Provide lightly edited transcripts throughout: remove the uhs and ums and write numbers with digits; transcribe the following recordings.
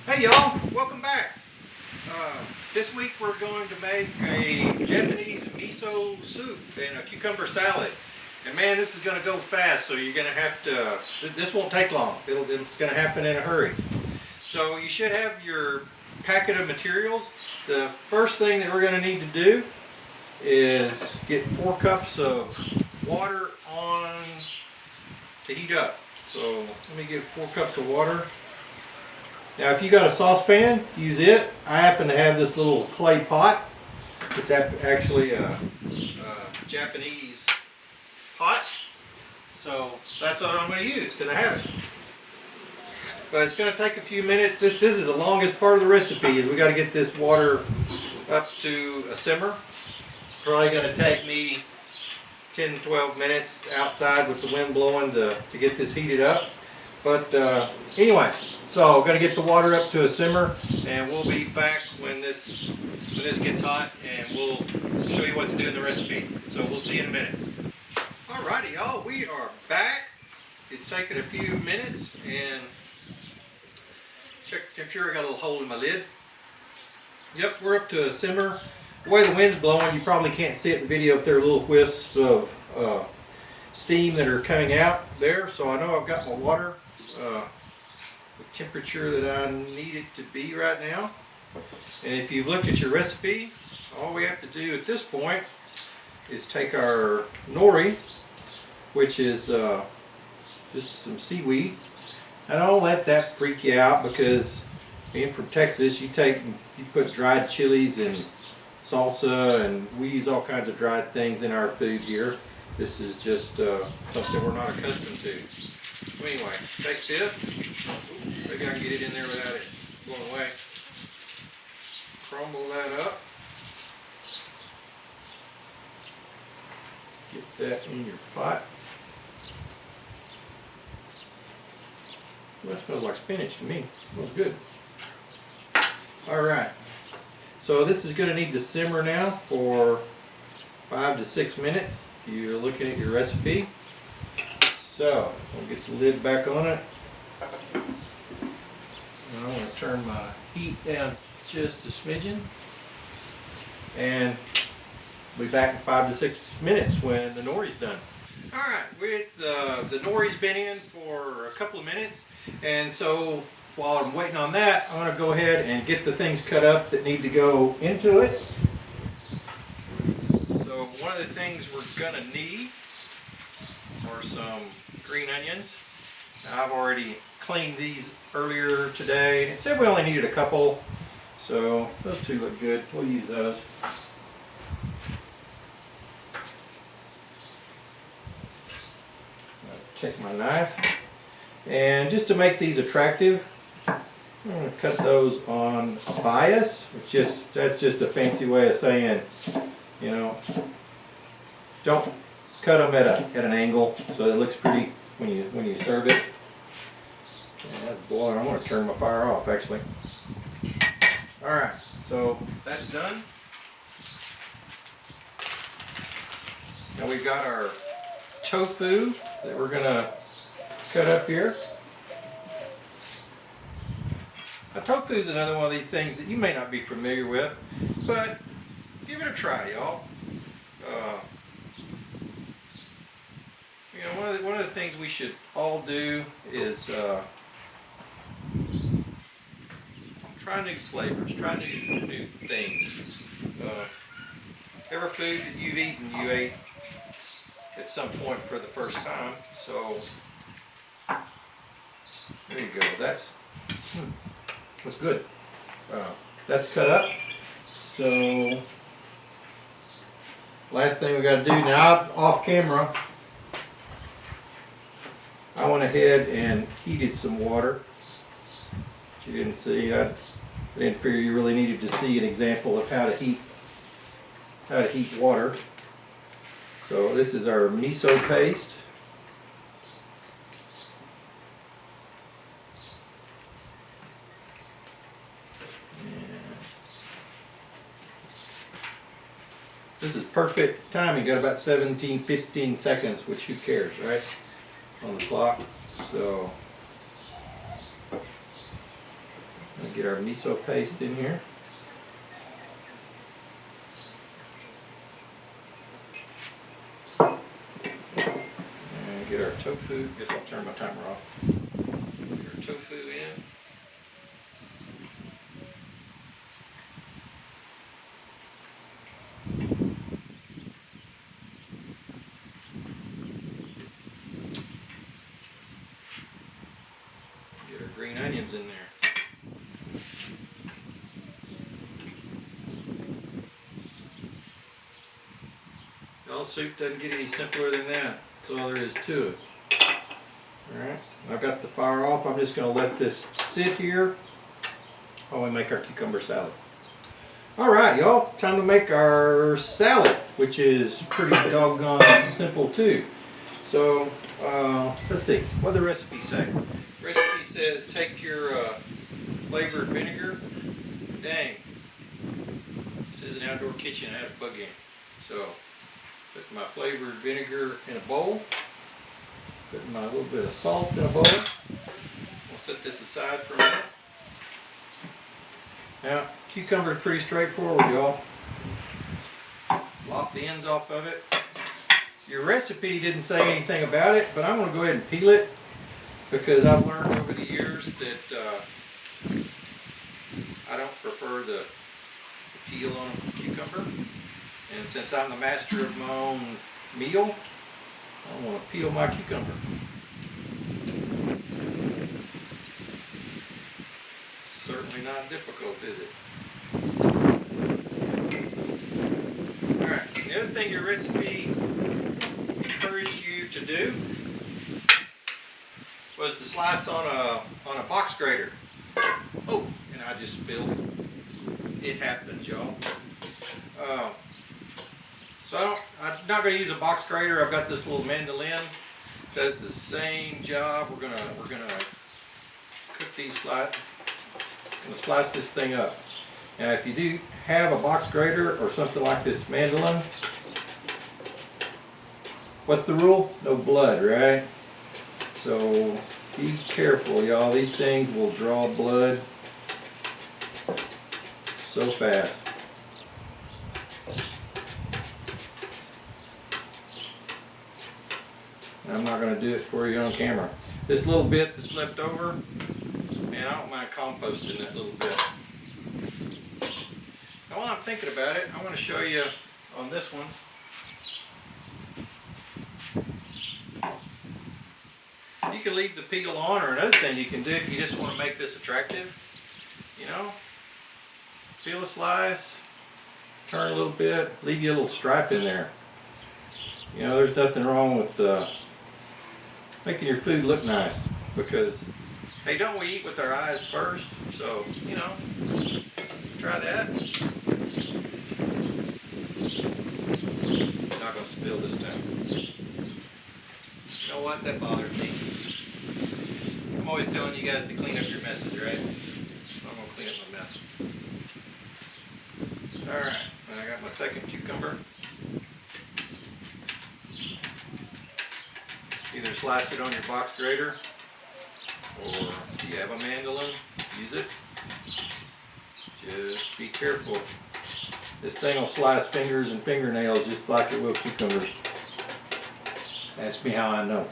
Hey y'all, welcome back. This week we're going to make a Japanese miso soup and a cucumber salad. And man, this is going to go fast, so you're going to have to, this won't take long. It's going to happen in a hurry. So you should have your packet of materials. The first thing that we're going to need to do is get 4 cups of water on to heat up. So let me get 4 cups of water. Now if you got a saucepan, use it. I happen to have this little clay pot. It's actually a Japanese pot. So that's what I'm going to use because I have it. But it's going to take a few minutes. This is the longest part of the recipe. Is we got to get this water up to a simmer. It's probably going to take me 10 to 12 minutes outside with the wind blowing to get this heated up. But anyway. So we're going to get the water up to a simmer, and we'll be back when this gets hot, and we'll show you what to do in the recipe. So we'll see you in a minute. Alrighty, y'all, we are back. It's taken a few minutes, and check the temperature. I got a little hole in my lid. Yep, we're up to a simmer. The way the wind's blowing, you probably can't see it in the video if there are little whiffs of steam that are coming out there. So I know I've got my water. The temperature that I need it to be right now. And if you've looked at your recipe, all we have to do at this point is take our nori, which is just some seaweed. And don't let that freak you out, because being from Texas, you put dried chilies and salsa, and we use all kinds of dried things in our food here. This is just something we're not accustomed to. So anyway, take this. Ooh, maybe I can get it in there without it going away. Crumble that up. Get that in your pot. Well, that smells like spinach to me. Smells good. Alright. So this is going to need to simmer now for 5 to 6 minutes if you're looking at your recipe. So, I'll get the lid back on it. And I want to turn my heat down just a smidgen. And we'll be back in 5 to 6 minutes when the nori's done. Alright, the nori's been in for a couple of minutes. And so, while I'm waiting on that, I'm going to go ahead and get the things cut up that need to go into it. So, one of the things we're going to need are some green onions. Now, I've already cleaned these earlier today. It said we only needed a couple, so those two look good. We'll use those. I'll take my knife, and just to make these attractive, I'm going to cut those on a bias, that's just a fancy way of saying, you know, don't cut them at an angle so it looks pretty when you serve it. Yeah, that's boiling. I'm going to turn my fire off actually. Alright, so that's done. Now we've got our tofu that we're going to cut up here. Now tofu is another one of these things that you may not be familiar with, but give it a try, y'all. You know, one of the things we should all do is try new flavors, try new things. Every food that you've eaten, you ate at some point for the first time. So there you go. That's good. That's cut up. So last thing we got to do now, off camera, I went ahead and heated some water. But you didn't see. I didn't figure you really needed to see an example of how to heat water. So this is our miso paste. This is perfect timing. Got about 15 seconds, which who cares, right? On the clock. So Get our miso paste in here. And get our tofu. Guess I'll turn my timer off. Get our tofu in. Get our green onions in there. Y'all, soup doesn't get any simpler than that. That's all there is to it. Alright, I've got the fire off. I'm just going to let this sit here while we make our cucumber salad. Alright, y'all, time to make our salad, which is pretty doggone simple too. So, let's see, what does the recipe say? The recipe says take your flavored vinegar. Dang, this is an outdoor kitchen, I had a bug in. So, put my flavored vinegar in a bowl. Put my little bit of salt in a bowl. We'll set this aside for a minute. Now, cucumber is pretty straightforward, y'all. Lop the ends off of it. Your recipe didn't say anything about it, but I'm going to go ahead and peel it because I've learned over the years that I don't prefer the peel on a cucumber. And since I'm the master of my own meal, I want to peel my cucumber. Certainly not difficult, is it? Alright, the other thing your recipe encouraged you to do was to slice on a box grater. Oh, and I just spilled. It happens, y'all. So I'm not going to use a box grater. I've got this little mandolin. Does the same job. We're gonna cook these slices. I'm gonna slice this thing up. Now, if you do have a box grater or something like this mandolin, what's the rule? No blood, right? So be careful, y'all. These things will draw blood so fast. I'm not going to do it for you on camera. This little bit that's left over, man, I don't mind composting that little bit. Now, while I'm thinking about it, I want to show you on this one. You can leave the peel on, or another thing you can do if you just want to make this attractive. You know, peel a slice, turn a little bit, leave you a little stripe in there. You know, there's nothing wrong with making your food look nice, because, hey, don't we eat with our eyes first? So, you know, try that. Not going to spill this time. You know what? That bothered me. I'm always telling you guys to clean up your messes, right? So I'm going to clean up my mess. Alright, I got my second cucumber. Either slice it on your box grater, or if you have a mandolin, use it. Just be careful. This thing will slice fingers and fingernails just like it will cucumbers. Ask me how I know.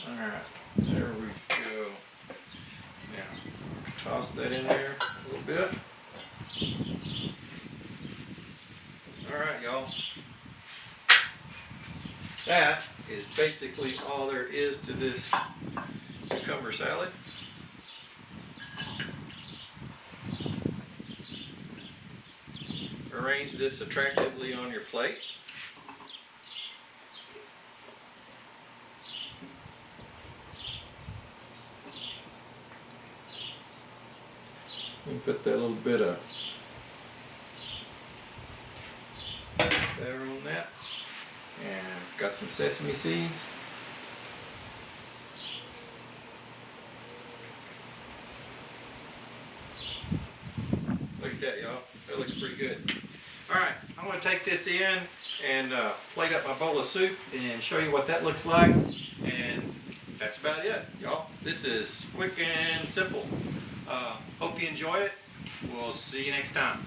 Alright, there we go. Now, toss that in there a little bit. Alright, y'all. That is basically all there is to this cucumber salad. Arrange this attractively on your plate. And put that little bit of there on that. And got some sesame seeds. Look at that, y'all. That looks pretty good. Alright, I'm going to take this in and plate up my bowl of soup and show you what that looks like. And that's about it, y'all. This is quick and simple. Hope you enjoy it. We'll see you next time.